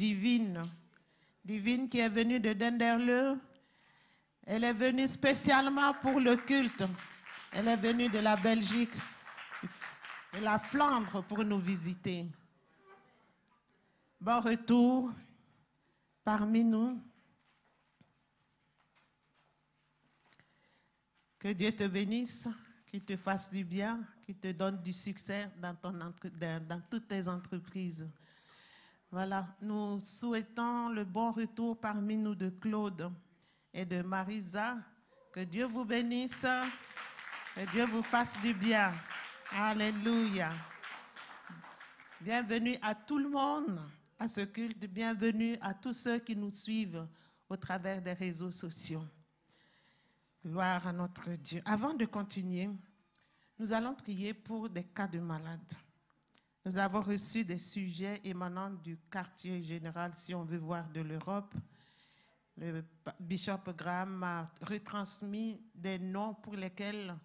Divine. Divine qui est venue de Denderleeuw. Elle est venue spécialement pour le culte. Elle est venue de la Belgique, de la Flandre pour nous visiter. Bon retour parmi nous. Que Dieu te bénisse, qu'il te fasse du bien, qu'il te donne du succès dans toutes tes entreprises. Voilà, nous souhaitons le bon retour parmi nous de Claude et de Marisa. Que Dieu vous bénisse, que Dieu vous fasse du bien. Alléluia. Bienvenue à tout le monde à ce culte. Bienvenue à tous ceux qui nous suivent au travers des réseaux sociaux. Gloire à notre Dieu. Avant de continuer, nous allons prier pour des cas de malades. Nous avons reçu des sujets émanant du quartier général, si on veut voir, de l'Europe. Le bishop Graham m'a retransmis des noms pour lesquels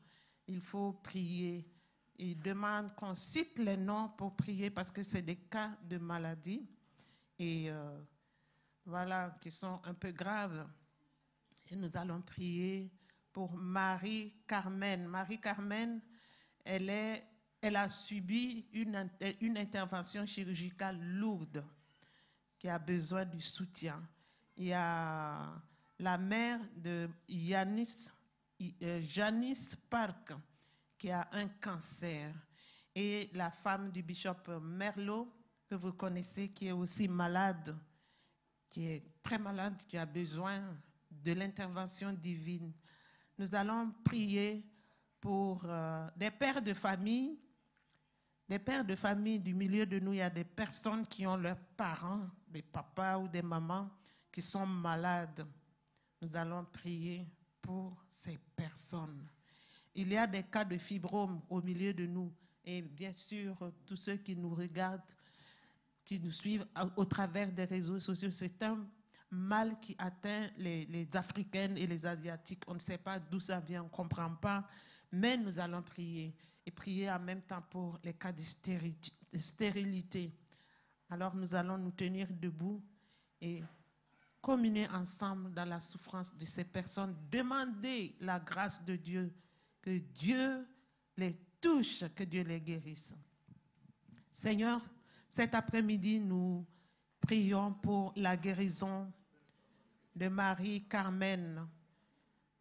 il faut prier. Il demande qu'on cite les noms pour prier parce que c'est des cas de maladie et voilà, qui sont un peu graves. Et nous allons prier pour Marie-Carmen. Marie-Carmen, elle a subi une intervention chirurgicale lourde qui a besoin du soutien. Il y a la mère de Janice Park qui a un cancer et la femme du bishop Merlot que vous connaissez qui est aussi malade, qui est très malade, qui a besoin de l'intervention divine. Nous allons prier pour des pères de famille. Des pères de famille du milieu de nous, il y a des personnes qui ont leurs parents, des papas ou des mamans qui sont malades. Nous allons prier pour ces personnes. Il y a des cas de fibrome au milieu de nous et bien sûr, tous ceux qui nous regardent, qui nous suivent au travers des réseaux sociaux, c'est un mal qui atteint les Africaines et les Asiatiques. On ne sait pas d'où ça vient, on ne comprend pas, mais nous allons prier et prier en même temps pour les cas de stérilité. Alors nous allons nous tenir debout et communier ensemble dans la souffrance de ces personnes, demander la grâce de Dieu, que Dieu les touche, que Dieu les guérisse. Seigneur, cet après-midi, nous prions pour la guérison de Marie-Carmen.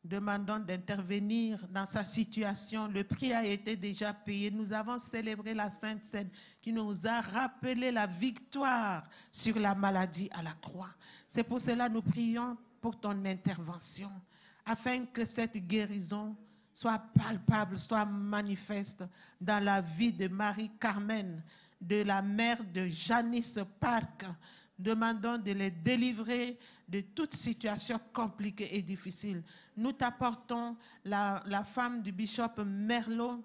Demandons d'intervenir dans sa situation. Le prix a été déjà payé. Nous avons célébré la Sainte Seine qui nous a rappelé la victoire sur la maladie à la croix. C'est pour cela que nous prions pour ton intervention, afin que cette guérison soit palpable, soit manifeste dans la vie de Marie-Carmen, de la mère de Janice Park. Demandons de les délivrer de toute situation compliquée et difficile. Nous t'apportons la femme du bishop Merlot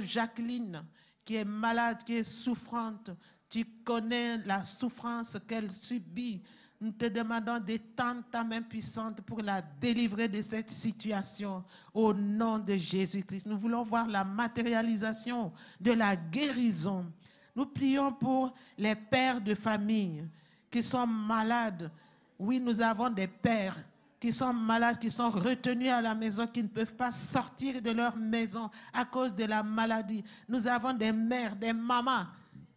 Jacqueline, qui est malade, qui est souffrante. Tu connais la souffrance qu'elle subit. Nous te demandons d'étendre ta main puissante pour la délivrer de cette situation au nom de Jésus-Christ. Nous voulons voir la matérialisation de la guérison. Nous prions pour les pères de famille qui sont malades. Oui, nous avons des pères qui sont malades, qui sont retenus à la maison, qui ne peuvent pas sortir de leur maison à cause de la maladie. Nous avons des mères, des mamans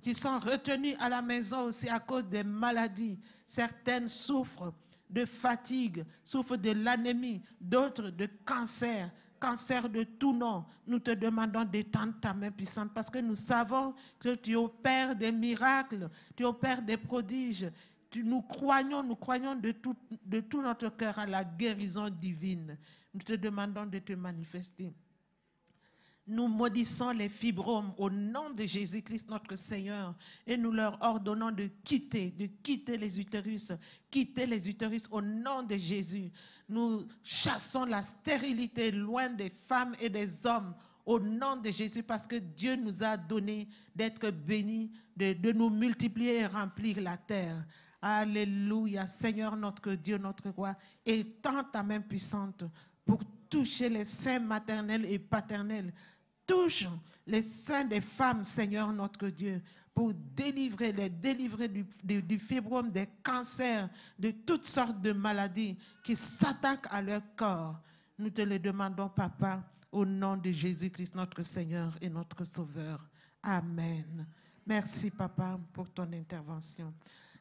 qui sont retenues à la maison aussi à cause des maladies. Certaines souffrent de fatigue, souffrent de l'anémie, d'autres de cancer de tout nom. Nous te demandons d'étendre ta main puissante parce que nous savons que tu opères des miracles, tu opères des prodiges. Nous croyons de tout notre cœur à la guérison divine. Nous te demandons de te manifester. Nous maudissons les fibromes au nom de Jésus-Christ notre Seigneur et nous leur ordonnons de quitter les utérus au nom de Jésus. Nous chassons la stérilité loin des femmes et des hommes au nom de Jésus parce que Dieu nous a donné d'être bénis, de nous multiplier et remplir la terre. Alléluia, Seigneur notre Dieu, notre roi, étends ta main puissante pour toucher les seins maternels et paternels. Touche les seins des femmes, Seigneur notre Dieu. pour les délivrer du fibrome, des cancers, de toutes sortes de maladies qui s'attaquent à leur corps. Nous te le demandons, Papa, au nom de Jésus-Christ, notre Seigneur et notre Sauveur. Amen. Merci, Papa, pour ton intervention.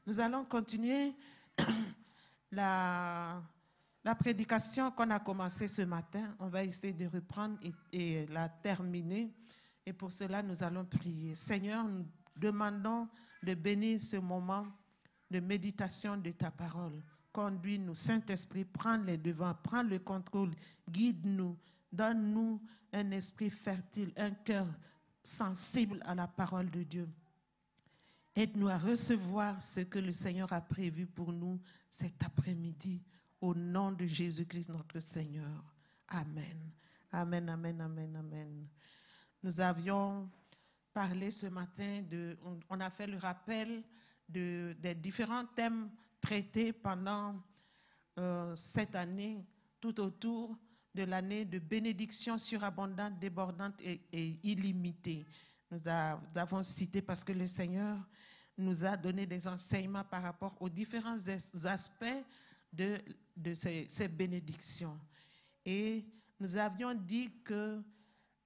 Nous allons continuer la prédication qu'on a commencée ce matin. On va essayer de reprendre et la terminer. Et pour cela, nous allons prier. Seigneur, nous demandons de bénir ce moment de méditation de ta parole. Conduis-nous, Saint-Esprit, prends les devants, prends le contrôle, guide-nous, donne-nous un esprit fertile, un cœur sensible à la parole de Dieu. Aide-nous à recevoir ce que le Seigneur a prévu pour nous cet après-midi, au nom de Jésus-Christ, notre Seigneur. Amen. Amen, amen, amen, amen. Nous avions parlé ce matin, on a fait le rappel des différents thèmes traités pendant cette année, tout autour de l'année de bénédiction surabondante, débordante et illimitée. Nous avons cité parce que le Seigneur nous a donné des enseignements par rapport aux différents aspects de ces bénédictions. Et nous avions dit que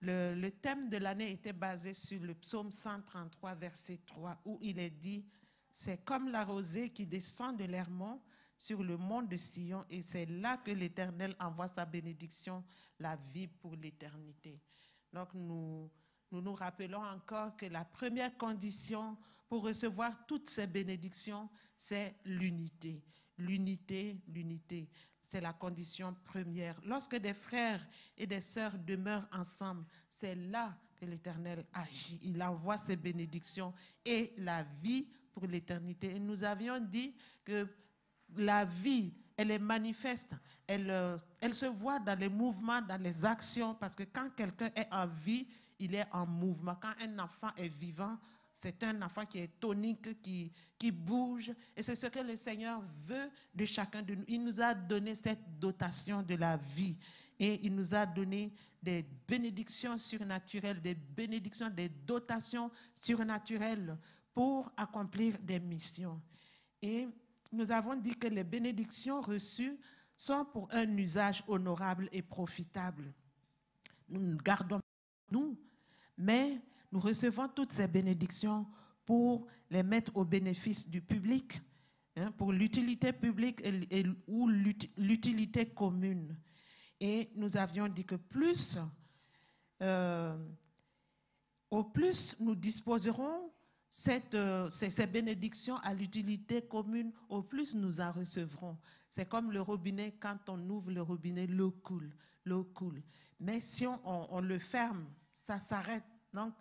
le thème de l'année était basé sur le psaume 133, verset 3, où il est dit « C'est comme la rosée qui descend de l'Hermon sur le mont de Sion, et c'est là que l'Éternel envoie sa bénédiction, la vie pour l'éternité. » Donc nous rappelons encore que la première condition pour recevoir toutes ces bénédictions, c'est l'unité. L'unité, l'unité. C'est la condition première. Lorsque des frères et des sœurs demeurent ensemble, c'est là que l'Éternel agit. Il envoie ses bénédictions et la vie pour l'éternité. Et nous avions dit que la vie, elle est manifeste, elle se voit dans les mouvements, dans les actions, parce que quand quelqu'un est en vie, il est en mouvement. Quand un enfant est vivant, c'est un enfant qui est tonique, qui bouge. Et c'est ce que le Seigneur veut de chacun de nous. Il nous a donné cette dotation de la vie. Et il nous a donné des bénédictions surnaturelles, des bénédictions, des dotations surnaturelles pour accomplir des missions. Et nous avons dit que les bénédictions reçues sont pour un usage honorable et profitable. Nous ne gardons pas nous, mais nous recevons toutes ces bénédictions pour les mettre au bénéfice du public, pour l'utilité publique ou l'utilité commune. Et nous avions dit que au plus nous disposerons ces bénédictions à l'utilité commune, au plus nous en recevrons. C'est comme le robinet, quand on ouvre le robinet, l'eau coule, l'eau coule. Mais si on le ferme, ça s'arrête. Donc,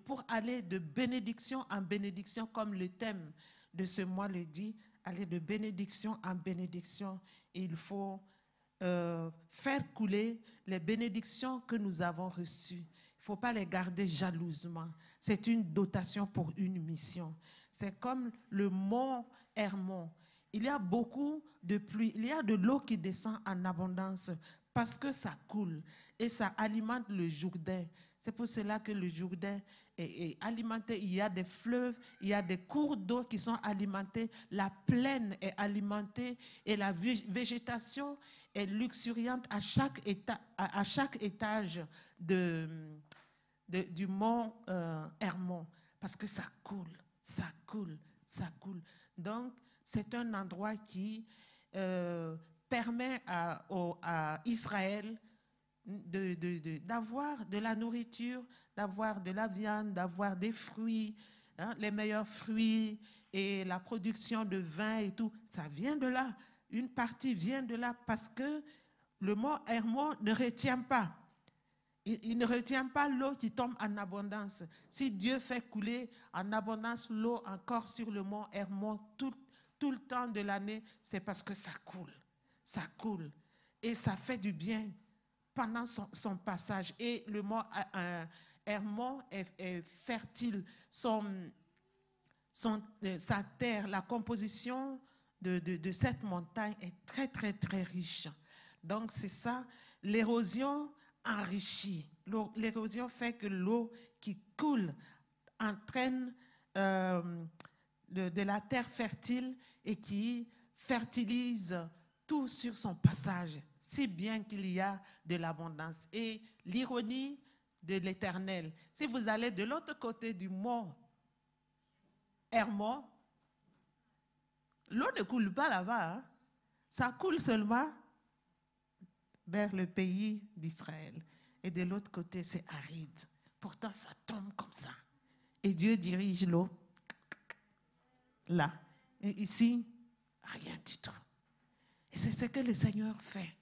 pour aller de bénédiction en bénédiction, comme le thème de ce mois le dit, aller de bénédiction en bénédiction, il faut faire couler les bénédictions que nous avons reçues. Il ne faut pas les garder jalousement. C'est une dotation pour une mission. C'est comme le mont Hermon. Il y a beaucoup de pluie, il y a de l'eau qui descend en abondance parce que ça coule et ça alimente le Jourdain. C'est pour cela que le Jourdain est alimenté. Il y a des fleuves, il y a des cours d'eau qui sont alimentés. La plaine est alimentée et la végétation est luxuriante à chaque étage du mont Hermon. Parce que ça coule, ça coule, ça coule. Donc, c'est un endroit qui permet à Israël d'avoir de la nourriture, d'avoir de la viande, d'avoir des fruits, les meilleurs fruits et la production de vin et tout. Ça vient de là. Une partie vient de là parce que le mont Hermon ne retient pas. Il ne retient pas l'eau qui tombe en abondance. Si Dieu fait couler en abondance l'eau encore sur le mont Hermon tout le temps de l'année, c'est parce que ça coule. Ça coule. Et ça fait du bien pendant son passage. Et le mont Hermon est fertile. Sa terre, la composition de cette montagne est très, très, très riche. Donc, c'est ça. L'érosion enrichit. L'érosion fait que l'eau qui coule entraîne de la terre fertile et qui fertilise tout sur son passage, si bien qu'il y a de l'abondance. Et l'ironie de l'Éternel, si vous allez de l'autre côté du mont Hermon, l'eau ne coule pas là-bas, hein? Ça coule seulement vers le pays d'Israël. Et de l'autre côté, c'est aride. Pourtant, ça tombe comme ça. Et Dieu dirige l'eau là. Et ici, rien du tout. Et c'est ce que le Seigneur fait.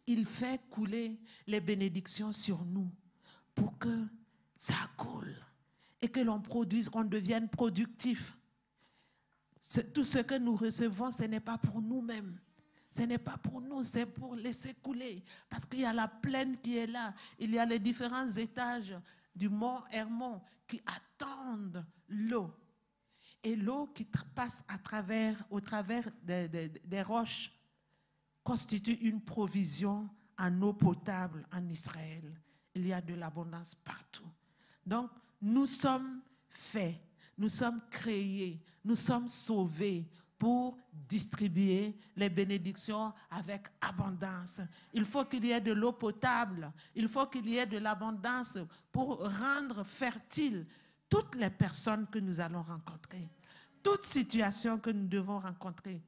Il fait couler les bénédictions sur nous pour que ça coule et que l'on produise, qu'on devienne productif. Tout ce que nous recevons, ce n'est pas pour nous-mêmes. Ce n'est pas pour nous, c'est pour laisser couler. Parce qu'il y a la plaine qui est là. Il y a les différents étages du mont Hermon qui attendent l'eau. Et l'eau qui passe au travers des roches constitue une provision en eau potable en Israël. Il y a de l'abondance partout. Donc, nous sommes faits, nous sommes créés, nous sommes sauvés pour distribuer les bénédictions avec abondance. Il faut qu'il y ait de l'eau potable, il faut qu'il y ait de l'abondance pour rendre fertile toutes les personnes que nous allons rencontrer. Toute situation que nous devons rencontrer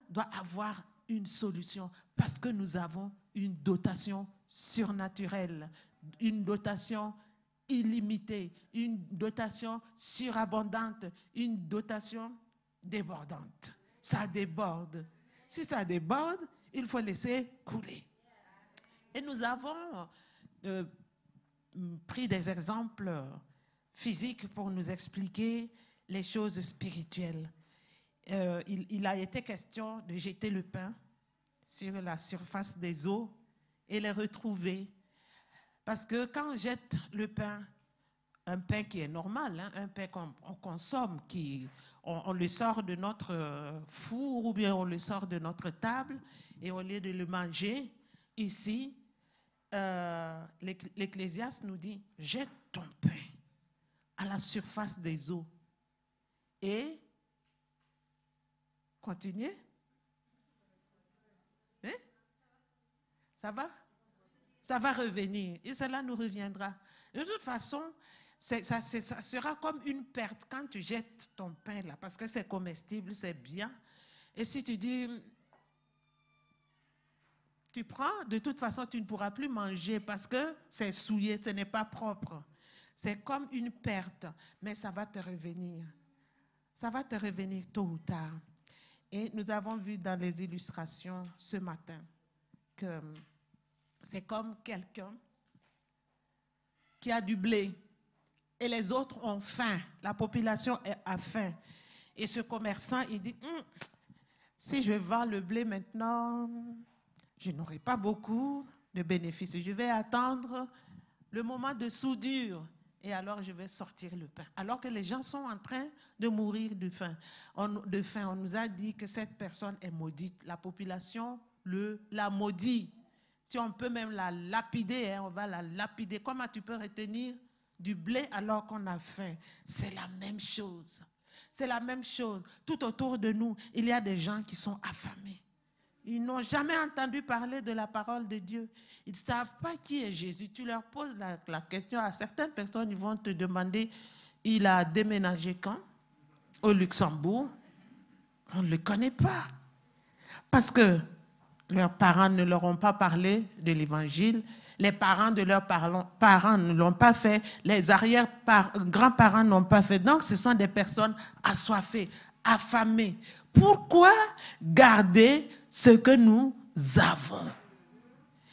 doit avoir une solution parce que nous avons une dotation surnaturelle, une dotation illimitée, une dotation surabondante, une dotation débordante. Ça déborde. Si ça déborde, il faut laisser couler. Et nous avons pris des exemples physiques pour nous expliquer les choses spirituelles. Il a été question de jeter le pain sur la surface des eaux et les retrouver. Parce que quand on jette le pain, un pain qui est normal, hein, un pain qu'on consomme, on le sort de notre four ou bien on le sort de notre table et au lieu de le manger, ici, l'Ecclésiaste nous dit, jette ton pain à la surface des eaux et continuez. Hein? Ça va? Ça va revenir et cela nous reviendra. De toute façon, ça sera comme une perte quand tu jettes ton pain là, parce que c'est comestible, c'est bien. Et si tu dis, tu prends, de toute façon, tu ne pourras plus manger parce que c'est souillé, ce n'est pas propre. C'est comme une perte, mais ça va te revenir. Ça va te revenir tôt ou tard. Et nous avons vu dans les illustrations ce matin que c'est comme quelqu'un qui a du blé et les autres ont faim. La population a faim. Et ce commerçant, il dit, si je vends le blé maintenant, je n'aurai pas beaucoup de bénéfices. Je vais attendre le moment de soudure et alors je vais sortir le pain. Alors que les gens sont en train de mourir de faim. On nous a dit que cette personne est maudite. La population la maudit. Si on peut même la lapider, hein, on va la lapider. Comment tu peux retenir du blé alors qu'on a faim? C'est la même chose. C'est la même chose. Tout autour de nous, il y a des gens qui sont affamés. Ils n'ont jamais entendu parler de la parole de Dieu. Ils ne savent pas qui est Jésus. Tu leur poses la question à certaines personnes, ils vont te demander, il a déménagé quand? Au Luxembourg. On ne le connaît pas. Parce que leurs parents ne leur ont pas parlé de l'évangile. Les parents de leurs parents ne l'ont pas fait. Les grands-parents n'ont pas fait. Donc, ce sont des personnes assoiffées, affamées. Pourquoi garder ce que nous avons?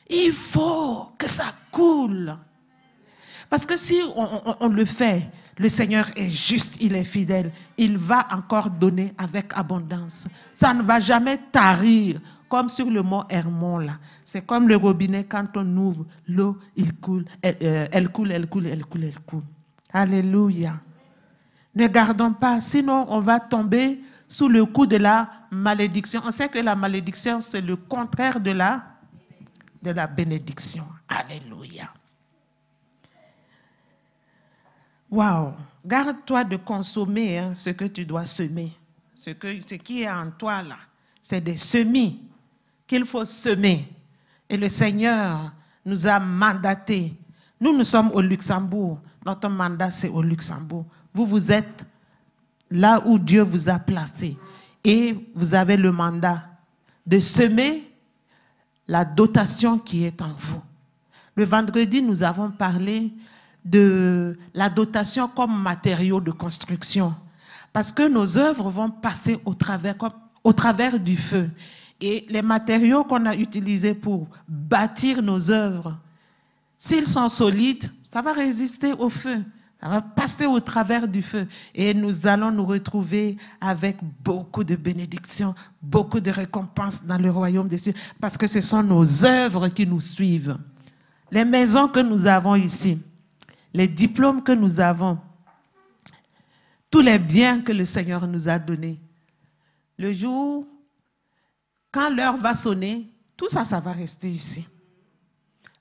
Il faut que ça coule. Parce que si on le fait, le Seigneur est juste, il est fidèle. Il va encore donner avec abondance. Ça ne va jamais tarir. Comme sur le mont Hermon, là. C'est comme le robinet, quand on ouvre, l'eau, elle coule. Alléluia. Ne gardons pas, sinon on va tomber sous le coup de la malédiction. On sait que la malédiction, c'est le contraire de la bénédiction. Alléluia. Waouh. garde-toi de consommer ce que tu dois semer. Ce qui est en toi, là, c'est des semis qu'il faut semer. Et le Seigneur nous a mandatés. Nous sommes au Luxembourg. Notre mandat, c'est au Luxembourg. Vous êtes là où Dieu vous a placé. Et vous avez le mandat de semer la dotation qui est en vous. Le vendredi, nous avons parlé de la dotation comme matériau de construction. Parce que nos œuvres vont passer au travers du feu. Et les matériaux qu'on a utilisés pour bâtir nos œuvres, s'ils sont solides, ça va résister au feu. Ça va passer au travers du feu. Et nous allons nous retrouver avec beaucoup de bénédictions, beaucoup de récompenses dans le royaume des cieux. Parce que ce sont nos œuvres qui nous suivent. Les maisons que nous avons ici, les diplômes que nous avons, tous les biens que le Seigneur nous a donnés. Le jour, quand l'heure va sonner, tout ça, ça va rester ici.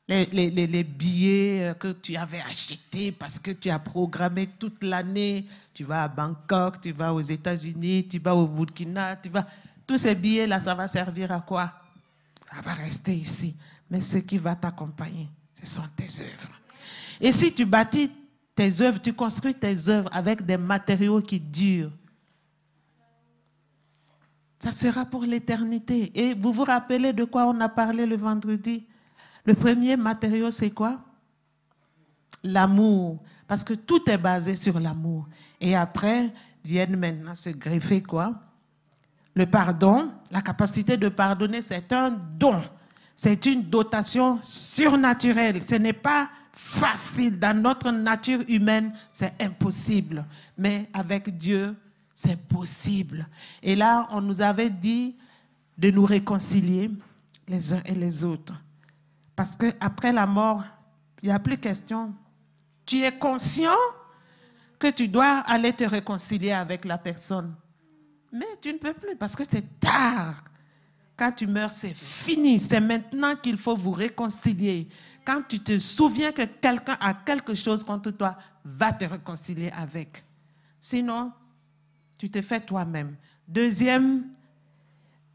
Les billets que tu avais achetés parce que tu as programmé toute l'année, tu vas à Bangkok, tu vas aux États-Unis, tu vas au Burkina, tous ces billets-là, ça va servir à quoi? Ça va rester ici. Mais ce qui va t'accompagner, ce sont tes œuvres. Et si tu bâtis tes œuvres, tu construis tes œuvres avec des matériaux qui durent, ça sera pour l'éternité. Et vous vous rappelez de quoi on a parlé le vendredi? Le premier matériau, c'est quoi? L'amour. Parce que tout est basé sur l'amour. Et après, viennent maintenant se greffer quoi? Le pardon. La capacité de pardonner, c'est un don. C'est une dotation surnaturelle. Ce n'est pas facile. Dans notre nature humaine, c'est impossible. Mais avec Dieu, c'est possible. Et là, on nous avait dit de nous réconcilier les uns et les autres. Parce qu'après la mort, il n'y a plus question. Tu es conscient que tu dois aller te réconcilier avec la personne. Mais tu ne peux plus parce que c'est tard. Quand tu meurs, c'est fini. C'est maintenant qu'il faut vous réconcilier. Quand tu te souviens que quelqu'un a quelque chose contre toi, va te réconcilier avec. Sinon, tu te fais toi-même. Deuxième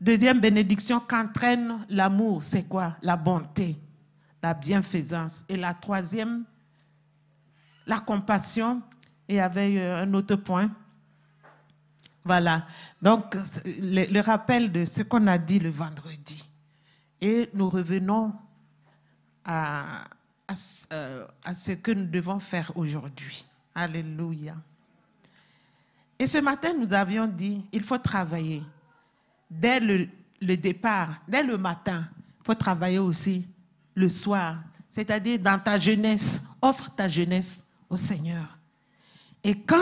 bénédiction qu'entraîne l'amour, c'est quoi? La bonté, la bienfaisance. Et la troisième, la compassion. Et il y avait un autre point. Voilà. Donc, le rappel de ce qu'on a dit le vendredi. Et nous revenons à ce que nous devons faire aujourd'hui. Alléluia. Et ce matin, nous avions dit, il faut travailler. Dès le départ, dès le matin, il faut travailler aussi le soir. C'est-à-dire dans ta jeunesse, offre ta jeunesse au Seigneur. Et quand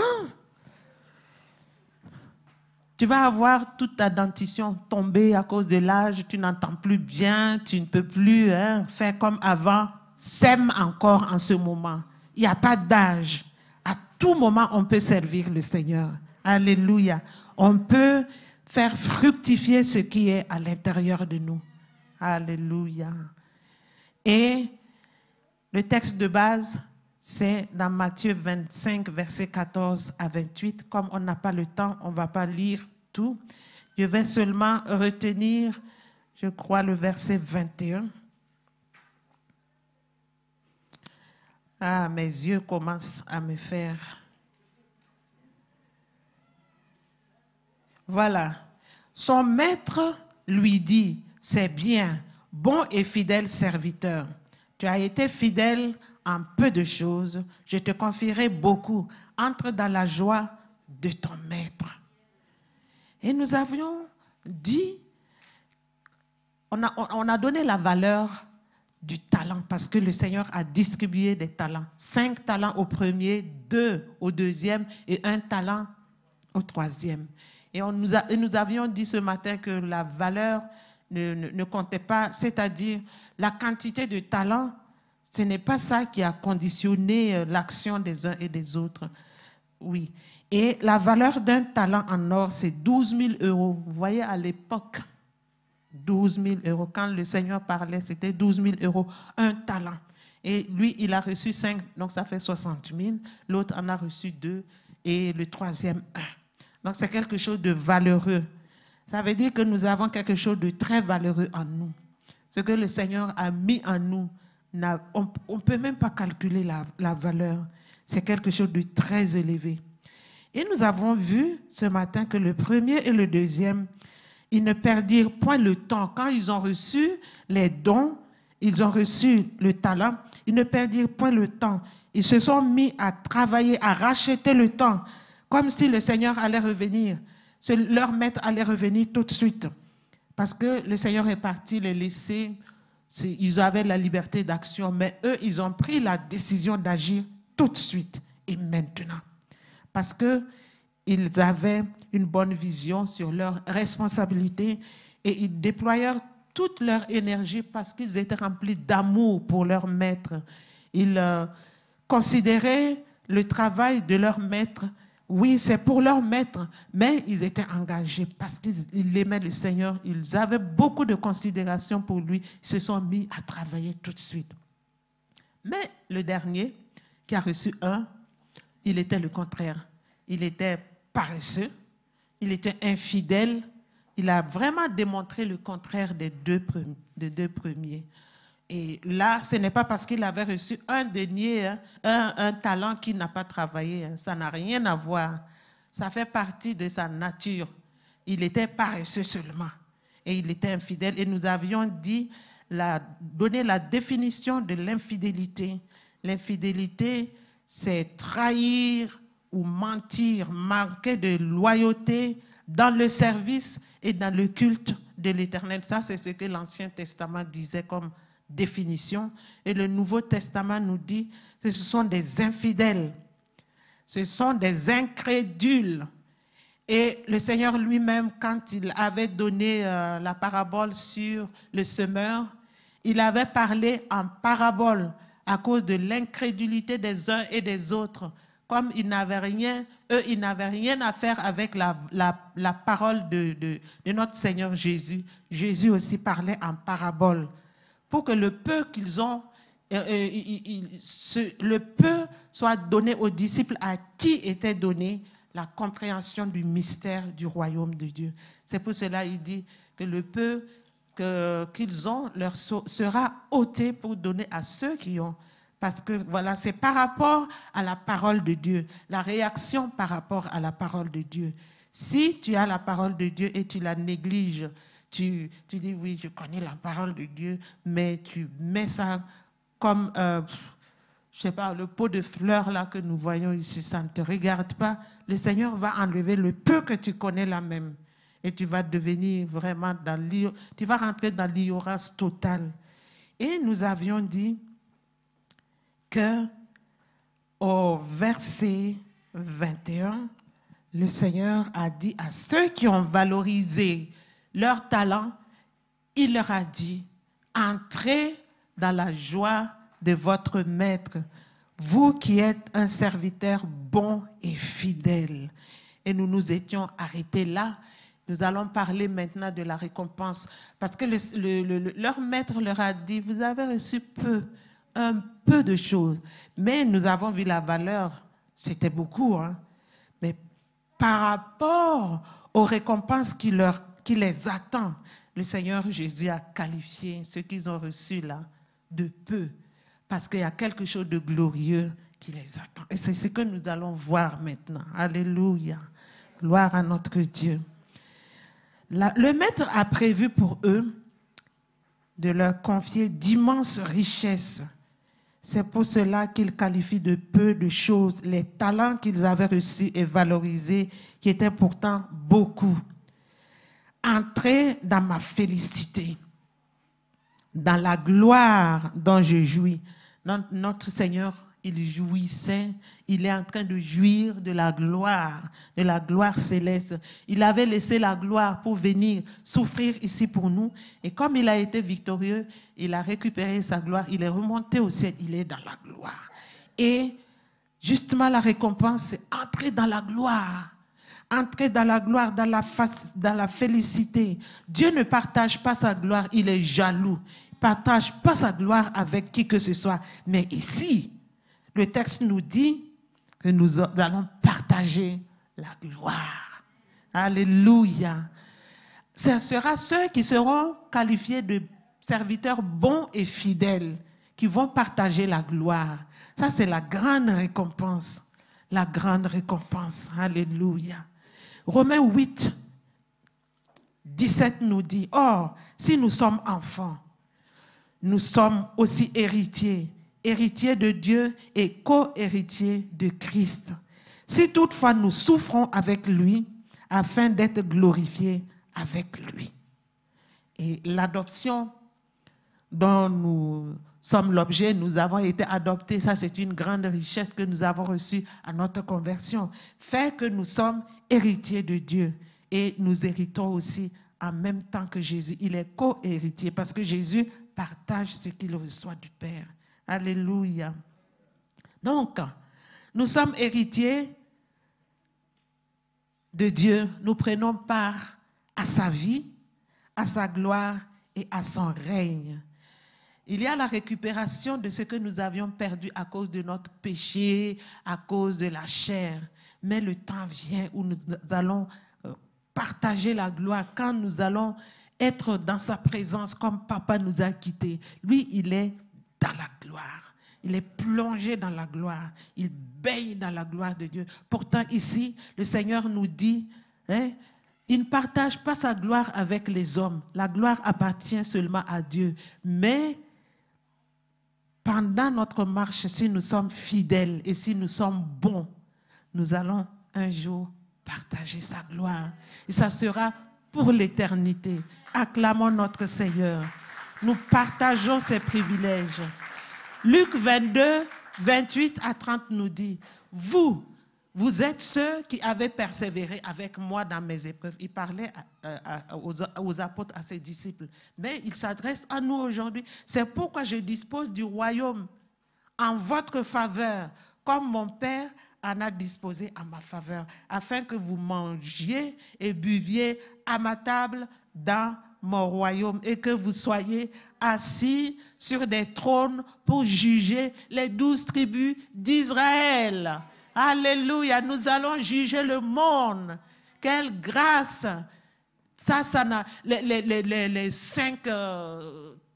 tu vas avoir toute ta dentition tombée à cause de l'âge, tu n'entends plus bien, tu ne peux plus faire comme avant, sème encore en ce moment. Il n'y a pas d'âge. À tout moment, on peut servir le Seigneur. Alléluia. On peut faire fructifier ce qui est à l'intérieur de nous. Alléluia. Et le texte de base, c'est dans Matthieu 25, versets 14 à 28. Comme on n'a pas le temps, on ne va pas lire tout. Je vais seulement retenir, je crois, le verset 21. Ah, mes yeux commencent à me faire... Voilà. Son maître lui dit, c'est bien, bon et fidèle serviteur. Tu as été fidèle en peu de choses, je te confierai beaucoup. Entre dans la joie de ton maître. Et nous avions dit, on a donné la valeur du talent parce que le Seigneur a distribué des talents. 5 talents au premier, 2 au deuxième et 1 talent au troisième. Et nous avions dit ce matin que la valeur ne comptait pas, c'est-à-dire la quantité de talents, ce n'est pas ça qui a conditionné l'action des uns et des autres. Oui. Et la valeur d'un talent en or, c'est 12 000 euros. Vous voyez, à l'époque, 12 000 euros. Quand le Seigneur parlait, c'était 12 000 euros, un talent. Et lui, il a reçu 5, donc ça fait 60 000. L'autre en a reçu 2 et le troisième 1. Donc c'est quelque chose de valeureux. Ça veut dire que nous avons quelque chose de très valeureux en nous. Ce que le Seigneur a mis en nous, on ne peut même pas calculer la valeur. C'est quelque chose de très élevé. Et nous avons vu ce matin que le premier et le deuxième, ils ne perdirent point le temps. Quand ils ont reçu les dons, ils ont reçu le talent, ils ne perdirent point le temps. Ils se sont mis à travailler, à racheter le temps, comme si le Seigneur allait revenir. Leur maître allait revenir tout de suite. Parce que le Seigneur est parti les laisser. Ils avaient la liberté d'action, mais eux, ils ont pris la décision d'agir tout de suite et maintenant. Parce qu'ils avaient une bonne vision sur leurs responsabilités et ils déployèrent toute leur énergie parce qu'ils étaient remplis d'amour pour leur maître. Ils considéraient le travail de leur maître. Oui, c'est pour leur maître, mais ils étaient engagés parce qu'ils aimaient le Seigneur. Ils avaient beaucoup de considération pour lui. Ils se sont mis à travailler tout de suite. Mais le dernier, qui a reçu 1, il était le contraire. Il était paresseux, il était infidèle. Il a vraiment démontré le contraire des deux premiers. Et là, ce n'est pas parce qu'il avait reçu un denier, un talent qu'il n'a pas travaillé. Ça n'a rien à voir. Ça fait partie de sa nature. Il était paresseux seulement. Et il était infidèle. Et nous avions donné la définition de l'infidélité. L'infidélité, c'est trahir ou mentir, manquer de loyauté dans le service et dans le culte de l'Éternel. Ça, c'est ce que l'Ancien Testament disait comme définition. Et le Nouveau Testament nous dit que ce sont des infidèles, ce sont des incrédules. Et le Seigneur lui-même, quand il avait donné la parabole sur le semeur, il avait parlé en parabole à cause de l'incrédulité des uns et des autres. Comme ils n'avaient rien, eux, ils n'avaient rien à faire avec la parole de notre Seigneur Jésus. Jésus aussi parlait en parabole pour que le peu qu'ils ont, le peu soit donné aux disciples à qui était donné la compréhension du mystère du royaume de Dieu. C'est pour cela qu'il dit que le peu qu'ils ont leur sera ôté pour donner à ceux qui ont. Parce que voilà, c'est par rapport à la parole de Dieu, la réaction par rapport à la parole de Dieu. Si tu as la parole de Dieu et tu la négliges, tu dis oui, je connais la parole de Dieu, mais tu mets ça comme, je sais pas, le pot de fleurs là que nous voyons ici, ça ne te regarde pas. Le Seigneur va enlever le peu que tu connais là même et tu vas devenir vraiment tu vas rentrer dans l'ignorance totale. Et nous avions dit que au verset 21, le Seigneur a dit à ceux qui ont valorisé leur talent, il leur a dit, entrez dans la joie de votre maître, vous qui êtes un serviteur bon et fidèle. Et nous nous étions arrêtés là. Nous allons parler maintenant de la récompense. Parce que leur maître leur a dit, vous avez reçu un peu de choses. Mais nous avons vu la valeur. C'était beaucoup. Hein? Mais par rapport aux récompenses qui les attendent, le Seigneur Jésus a qualifié ce qu'ils ont reçu là de peu. Parce qu'il y a quelque chose de glorieux qui les attend. Et c'est ce que nous allons voir maintenant. Alléluia. Gloire à notre Dieu. Le maître a prévu pour eux de leur confier d'immenses richesses. C'est pour cela qu'il qualifie de peu de choses les talents qu'ils avaient reçus et valorisés, qui étaient pourtant beaucoup. Entrez dans ma félicité, dans la gloire dont je jouis. Notre Seigneur, il jouissait, il est en train de jouir de la gloire céleste. Il avait laissé la gloire pour venir souffrir ici pour nous. Et comme il a été victorieux, il a récupéré sa gloire, il est remonté au ciel, il est dans la gloire. Et justement, la récompense, c'est entrer dans la gloire. Entrer dans la gloire, dans la félicité. Dieu ne partage pas sa gloire, il est jaloux. partage pas sa gloire avec qui que ce soit. Mais ici, le texte nous dit que nous allons partager la gloire. Alléluia. Ce sera ceux qui seront qualifiés de serviteurs bons et fidèles qui vont partager la gloire. Ça, c'est la grande récompense. La grande récompense. Alléluia. Romains 8, 17 nous dit, « Or, si nous sommes enfants, nous sommes aussi héritiers, héritiers de Dieu et co-héritiers de Christ. Si toutefois nous souffrons avec lui, afin d'être glorifiés avec lui. » Et l'adoption dont nous sommes l'objet, nous avons été adoptés, ça c'est une grande richesse que nous avons reçue à notre conversion, fait que nous sommes héritiers de Dieu et nous héritons aussi en même temps que Jésus. Il est co-héritier parce que Jésus partage ce qu'il reçoit du Père. Alléluia. Donc, nous sommes héritiers de Dieu. Nous prenons part à sa vie, à sa gloire et à son règne. Il y a la récupération de ce que nous avions perdu à cause de notre péché, à cause de la chair. Mais le temps vient où nous allons partager la gloire, quand nous allons être dans sa présence comme Papa nous a quittés. Lui, il est dans la gloire. Il est plongé dans la gloire. Il baigne dans la gloire de Dieu. Pourtant, ici, le Seigneur nous dit, il ne partage pas sa gloire avec les hommes. La gloire appartient seulement à Dieu. Mais pendant notre marche, si nous sommes fidèles et si nous sommes bons, nous allons un jour partager sa gloire. Et ça sera pour l'éternité. Acclamons notre Seigneur. Nous partageons ses privilèges. Luc 22, 28 à 30 nous dit, « Vous êtes ceux qui avez persévéré avec moi dans mes épreuves. » Il parlait aux apôtres, à ses disciples. Mais il s'adresse à nous aujourd'hui. « C'est pourquoi je dispose du royaume en votre faveur, comme mon Père en a disposé à ma faveur, afin que vous mangiez et buviez à ma table dans mon royaume et que vous soyez assis sur des trônes pour juger les 12 tribus d'Israël. » Alléluia, nous allons juger le monde. Quelle grâce! Ça n'a, les 5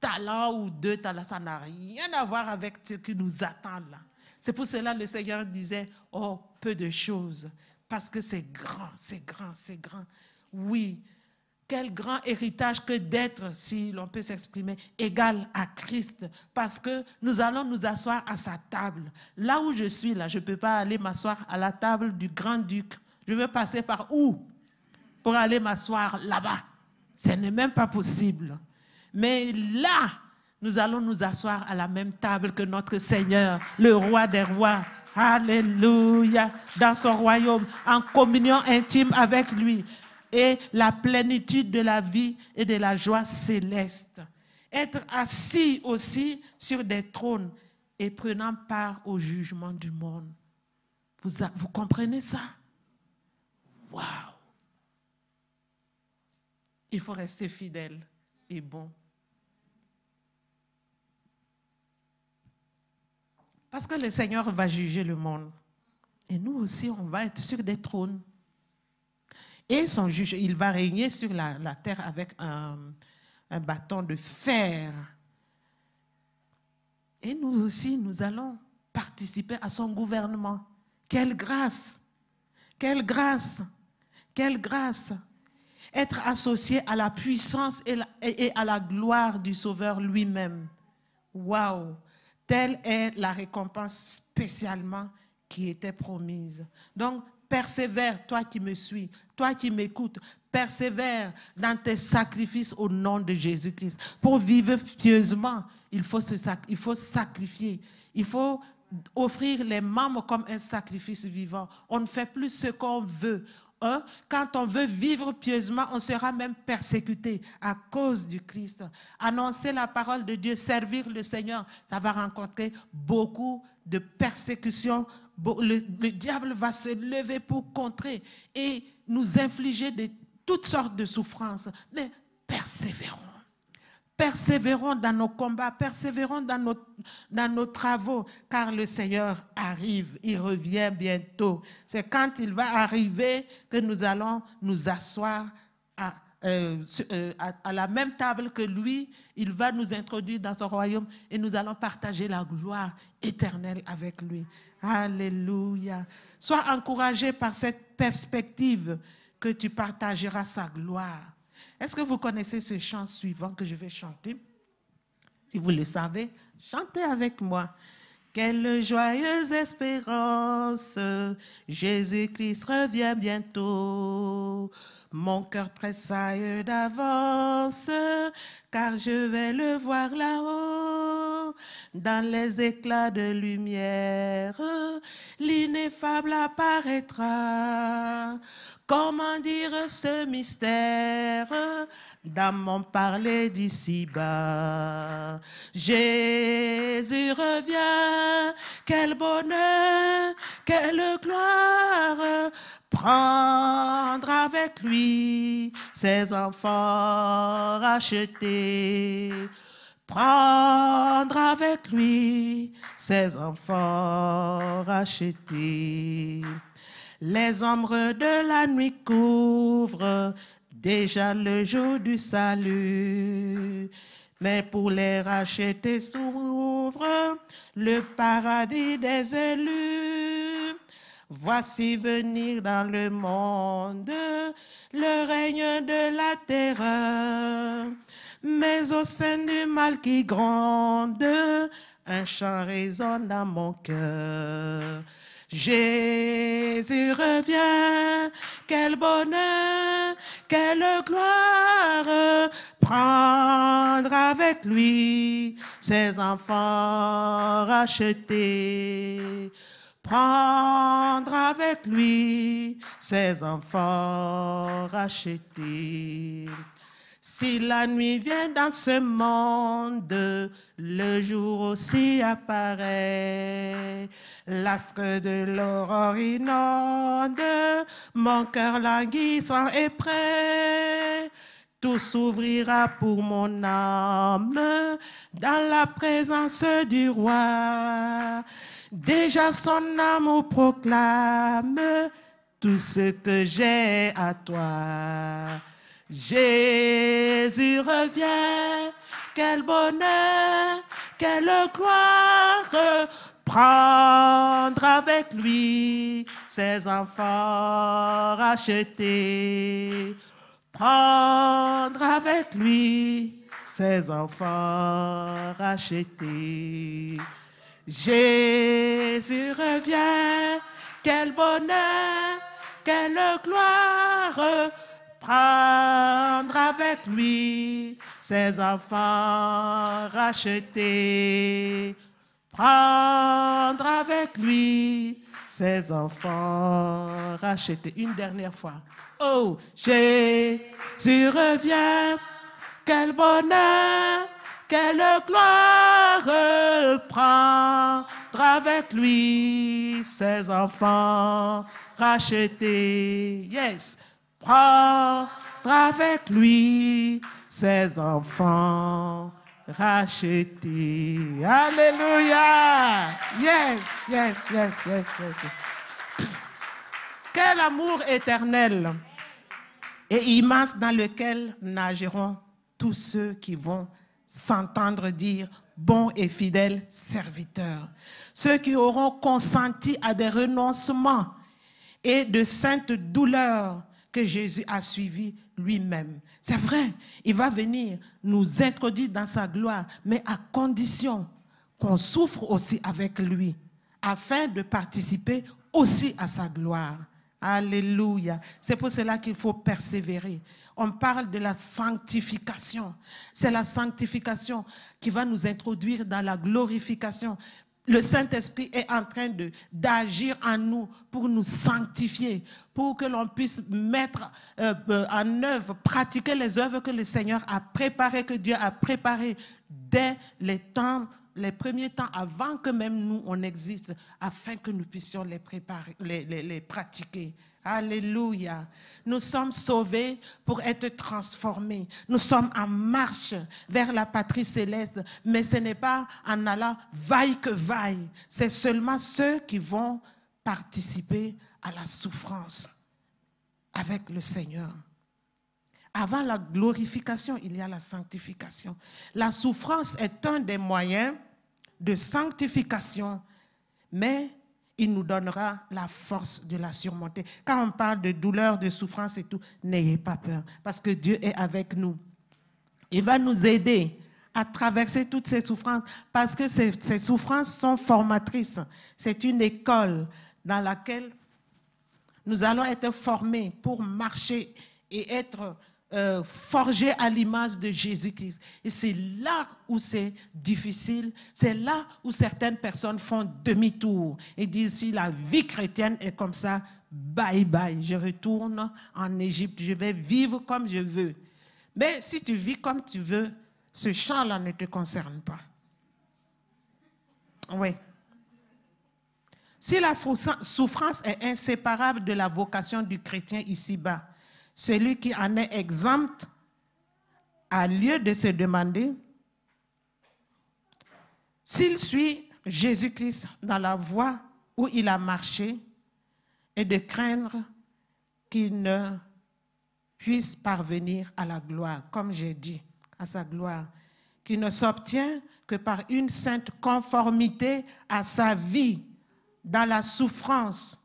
talents ou 2 talents, ça n'a rien à voir avec ce qui nous attend là. C'est pour cela que le Seigneur disait, oh, peu de choses, parce que c'est grand, c'est grand, c'est grand. Oui, quel grand héritage que d'être, si l'on peut s'exprimer, égal à Christ, parce que nous allons nous asseoir à sa table. Là où je suis, là, je ne peux pas aller m'asseoir à la table du grand-duc. Je veux passer par où pour aller m'asseoir là-bas? Ce n'est même pas possible. Mais là, nous allons nous asseoir à la même table que notre Seigneur, le roi des rois. Alléluia, dans son royaume, en communion intime avec lui. Et la plénitude de la vie et de la joie céleste. Être assis aussi sur des trônes et prenant part au jugement du monde. Vous comprenez ça? Waouh! Il faut rester fidèle et bon. Parce que le Seigneur va juger le monde. Et nous aussi, on va être sur des trônes. Et son juge, il va régner sur la terre avec un bâton de fer. Et nous aussi, nous allons participer à son gouvernement. Quelle grâce! Quelle grâce! Quelle grâce! Être associé à la puissance et à la gloire du Sauveur lui-même. Waouh! Telle est la récompense spécialement qui était promise. Donc, persévère, toi qui me suis, toi qui m'écoutes, persévère dans tes sacrifices au nom de Jésus-Christ. Pour vivre pieusement, il faut sacrifier. Il faut offrir les membres comme un sacrifice vivant. On ne fait plus ce qu'on veut. Quand on veut vivre pieusement, on sera même persécuté à cause du Christ. Annoncer la parole de Dieu, servir le Seigneur, ça va rencontrer beaucoup de persécutions. Le diable va se lever pour contrer et nous infliger de toutes sortes de souffrances. Mais persévérons. Persévérons dans nos combats, persévérons dans nos travaux, car le Seigneur arrive, il revient bientôt. C'est quand il va arriver que nous allons nous asseoir à la même table que lui. Il va nous introduire dans son royaume et nous allons partager la gloire éternelle avec lui. Alléluia. Sois encouragé par cette perspective que tu partageras sa gloire. Est-ce que vous connaissez ce chant suivant que je vais chanter? Si vous le savez, chantez avec moi. Quelle joyeuse espérance, Jésus-Christ revient bientôt. Mon cœur tressaille d'avance, car je vais le voir là-haut. Dans les éclats de lumière, l'ineffable apparaîtra. Comment dire ce mystère dans mon parler d'ici-bas? Jésus revient, quel bonheur, quelle gloire, prendre avec lui ses enfants rachetés. Prendre avec lui ses enfants rachetés. Les ombres de la nuit couvrent déjà le jour du salut. Mais pour les racheter s'ouvre le paradis des élus. Voici venir dans le monde le règne de la terreur. Mais au sein du mal qui gronde, un chant résonne dans mon cœur. Jésus revient, quel bonheur, quelle gloire, prendre avec lui ses enfants rachetés. Prendre avec lui ses enfants rachetés. Si la nuit vient dans ce monde, le jour aussi apparaît. L'astre de l'aurore inonde, mon cœur languissant est prêt. Tout s'ouvrira pour mon âme dans la présence du roi. Déjà son amour proclame tout ce que j'ai à toi. Jésus revient, quel bonheur, quelle gloire, prendre avec lui ses enfants rachetés. Prendre avec lui ses enfants rachetés. Jésus revient, quel bonheur, quelle gloire, prendre avec lui ses enfants rachetés. Prendre avec lui ses enfants rachetés. Une dernière fois. Oh, Jésus revient, quel bonheur, quelle gloire, prendre avec lui ses enfants rachetés. Yes. Prendre avec lui ses enfants rachetés. Alléluia. Yes, yes, yes, yes, yes. Quel amour éternel et immense dans lequel nageront tous ceux qui vont s'entendre dire bon et fidèle serviteur. Ceux qui auront consenti à des renoncements et de saintes douleurs que Jésus a suivi lui-même. C'est vrai, il va venir nous introduire dans sa gloire, mais à condition qu'on souffre aussi avec lui, afin de participer aussi à sa gloire. Alléluia. C'est pour cela qu'il faut persévérer. On parle de la sanctification. C'est la sanctification qui va nous introduire dans la glorification. Le Saint-Esprit est en train d'agir en nous pour nous sanctifier, pour que l'on puisse mettre en œuvre, pratiquer les œuvres que le Seigneur a préparées, que Dieu a préparées dès les premiers temps, avant que même nous, on existe, afin que nous puissions les préparer, les pratiquer. Alléluia. Nous sommes sauvés pour être transformés. Nous sommes en marche vers la patrie céleste. Mais ce n'est pas en allant vaille que vaille. C'est seulement ceux qui vont participer à la souffrance avec le Seigneur. Avant la glorification, il y a la sanctification. La souffrance est un des moyens de sanctification, mais il nous donnera la force de la surmonter. Quand on parle de douleur, de souffrance et tout, n'ayez pas peur, parce que Dieu est avec nous. Il va nous aider à traverser toutes ces souffrances, parce que ces souffrances sont formatrices. C'est une école dans laquelle nous allons être formés pour marcher et être forgés à l'image de Jésus-Christ. Et c'est là où c'est difficile, c'est là où certaines personnes font demi-tour et disent, si la vie chrétienne est comme ça, bye bye, je retourne en Égypte, je vais vivre comme je veux. Mais si tu vis comme tu veux, ce champ-là ne te concerne pas. Oui. Si la souffrance est inséparable de la vocation du chrétien ici-bas, celui qui en est exempt a lieu de se demander s'il suit Jésus-Christ dans la voie où il a marché et de craindre qu'il ne puisse parvenir à la gloire, comme j'ai dit, à sa gloire, qui ne s'obtient que par une sainte conformité à sa vie dans la souffrance.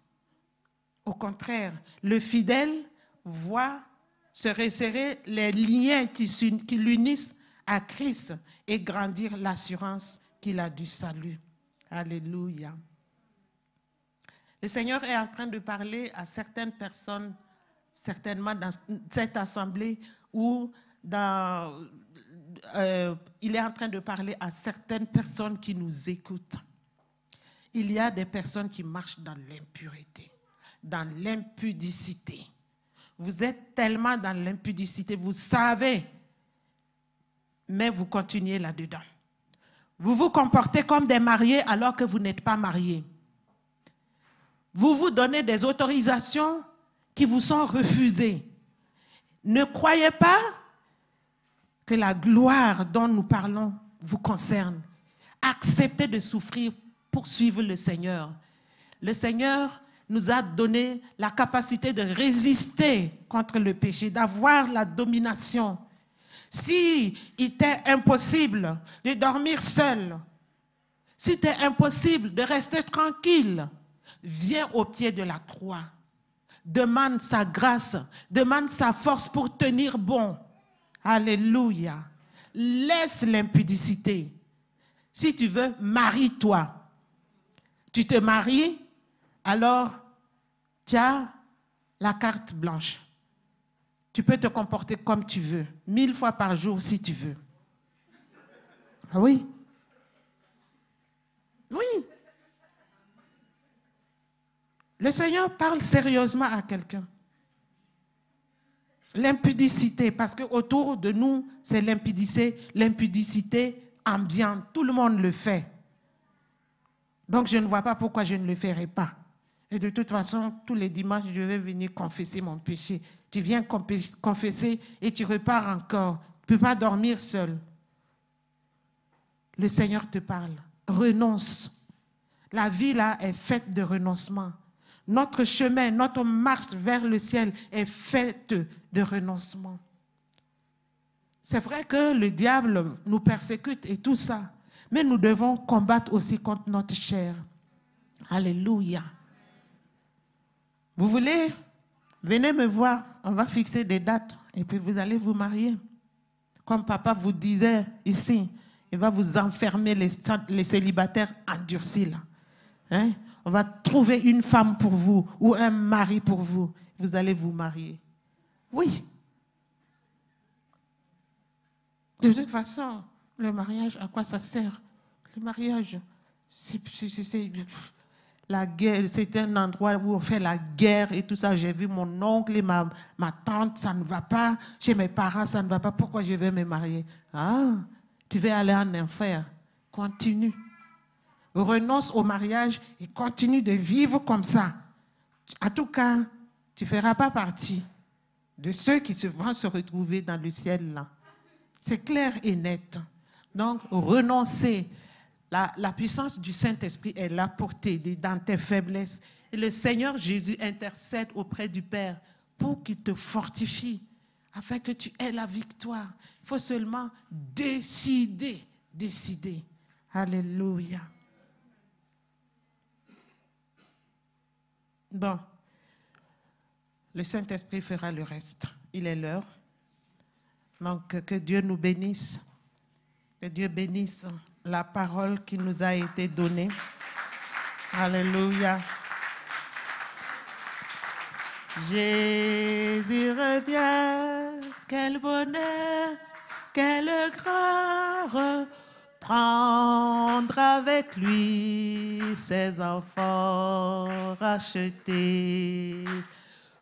Au contraire, le fidèle voit se resserrer les liens qui l'unissent à Christ et grandir l'assurance qu'il a du salut. Alléluia. Le Seigneur est en train de parler à certaines personnes, certainement dans cette assemblée, ou il est en train de parler à certaines personnes qui nous écoutent. Il y a des personnes qui marchent dans l'impureté, dans l'impudicité. Vous êtes tellement dans l'impudicité, vous savez, mais vous continuez là-dedans. Vous vous comportez comme des mariés alors que vous n'êtes pas mariés. Vous vous donnez des autorisations qui vous sont refusées. Ne croyez pas que la gloire dont nous parlons vous concerne. Acceptez de souffrir pour suivre le Seigneur. Le Seigneur nous a donné la capacité de résister contre le péché, d'avoir la domination. Si il t'est impossible de dormir seul, si t'est impossible de rester tranquille, viens au pied de la croix. Demande sa grâce, demande sa force pour tenir bon. Alléluia. Laisse l'impudicité. Si tu veux, marie-toi. Tu te maries, alors tu as la carte blanche. Tu peux te comporter comme tu veux, 1000 fois par jour si tu veux. Ah oui? Oui. Le Seigneur parle sérieusement à quelqu'un. L'impudicité, parce qu'autour de nous, c'est l'impudicité ambiante. Tout le monde le fait. Donc, je ne vois pas pourquoi je ne le ferai pas. Et de toute façon, tous les dimanches, je vais venir confesser mon péché. Tu viens confesser et tu repars encore. Tu ne peux pas dormir seul. Le Seigneur te parle. Renonce. La vie là est faite de renoncement. Notre chemin, notre marche vers le ciel est faite de renoncement. C'est vrai que le diable nous persécute et tout ça, mais nous devons combattre aussi contre notre chair. Alléluia. Vous voulez? Venez me voir, on va fixer des dates et puis vous allez vous marier. Comme papa vous disait ici, il va vous enfermer les célibataires endurcis là. Hein? On va trouver une femme pour vous ou un mari pour vous. Vous allez vous marier. Oui. De toute façon, le mariage, à quoi ça sert? Le mariage, c'est la guerre, c'est un endroit où on fait la guerre et tout ça. J'ai vu mon oncle et ma tante, ça ne va pas. Chez mes parents, ça ne va pas. Pourquoi je vais me marier? Ah, tu veux aller en enfer. Continue. Renonce au mariage et continue de vivre comme ça. En tout cas, Tu ne feras pas partie de ceux qui vont se retrouver dans le ciel là. C'est clair et net. Donc, renoncer. La puissance du Saint-Esprit est là pour t'aider dans tes faiblesses. Et le Seigneur Jésus intercède auprès du Père pour qu'il te fortifie, afin que tu aies la victoire. Il faut seulement décider. Alléluia. Bon, le Saint-Esprit fera le reste. Il est l'heure. Donc, que Dieu nous bénisse. Que Dieu bénisse la parole qui nous a été donnée. Alléluia. Jésus revient, quel bonheur, quel grand reprendre avec lui ses enfants rachetés.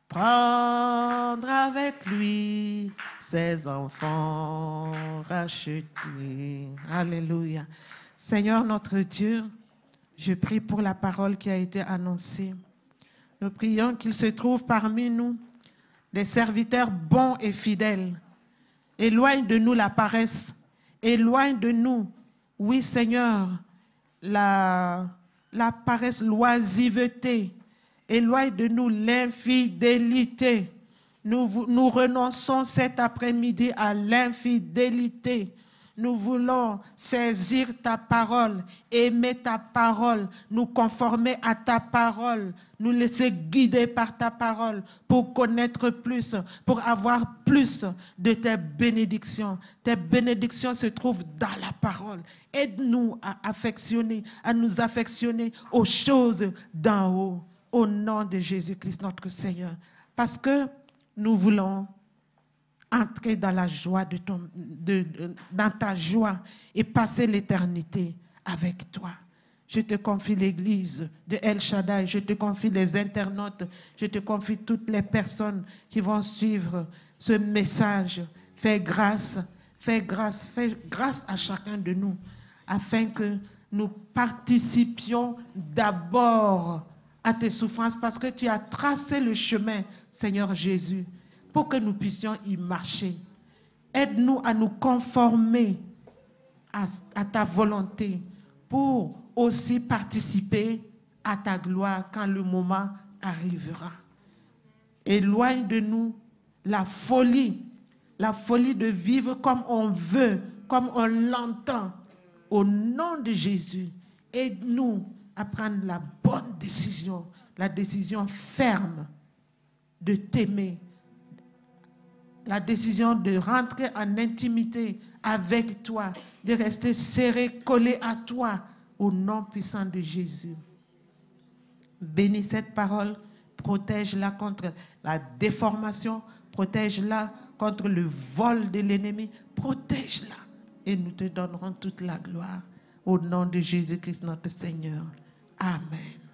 Prendre avec lui ses enfants rachetés. Alléluia. Seigneur notre Dieu, je prie pour la parole qui a été annoncée. Nous prions qu'il se trouve parmi nous des serviteurs bons et fidèles. Éloigne de nous la paresse. Éloigne de nous, oui Seigneur, la paresse, l'oisiveté. Éloigne de nous l'infidélité. Nous renonçons cet après-midi à l'infidélité. Nous voulons saisir ta parole, aimer ta parole, nous conformer à ta parole, nous laisser guider par ta parole pour connaître plus, pour avoir plus de tes bénédictions. Tes bénédictions se trouvent dans la parole. Aide-nous à nous affectionner aux choses d'en haut, au nom de Jésus-Christ notre Seigneur. Parce que nous voulons entrer dans la joie dans ta joie et passer l'éternité avec toi. Je te confie l'église de El Shaddai, je te confie les internautes, je te confie toutes les personnes qui vont suivre ce message. Fais grâce à chacun de nous, afin que nous participions d'abord à tes souffrances, parce que tu as tracé le chemin, Seigneur Jésus, pour que nous puissions y marcher. Aide-nous à nous conformer à ta volonté pour aussi participer à ta gloire quand le moment arrivera. Éloigne de nous la folie de vivre comme on veut, comme on l'entend. Au nom de Jésus, aide-nous à prendre la bonne décision, la décision ferme de t'aimer, la décision de rentrer en intimité avec toi, de rester serré, collé à toi, au nom puissant de Jésus. Bénis cette parole, protège-la contre la déformation, protège-la contre le vol de l'ennemi, protège-la et nous te donnerons toute la gloire au nom de Jésus-Christ notre Seigneur. Amen.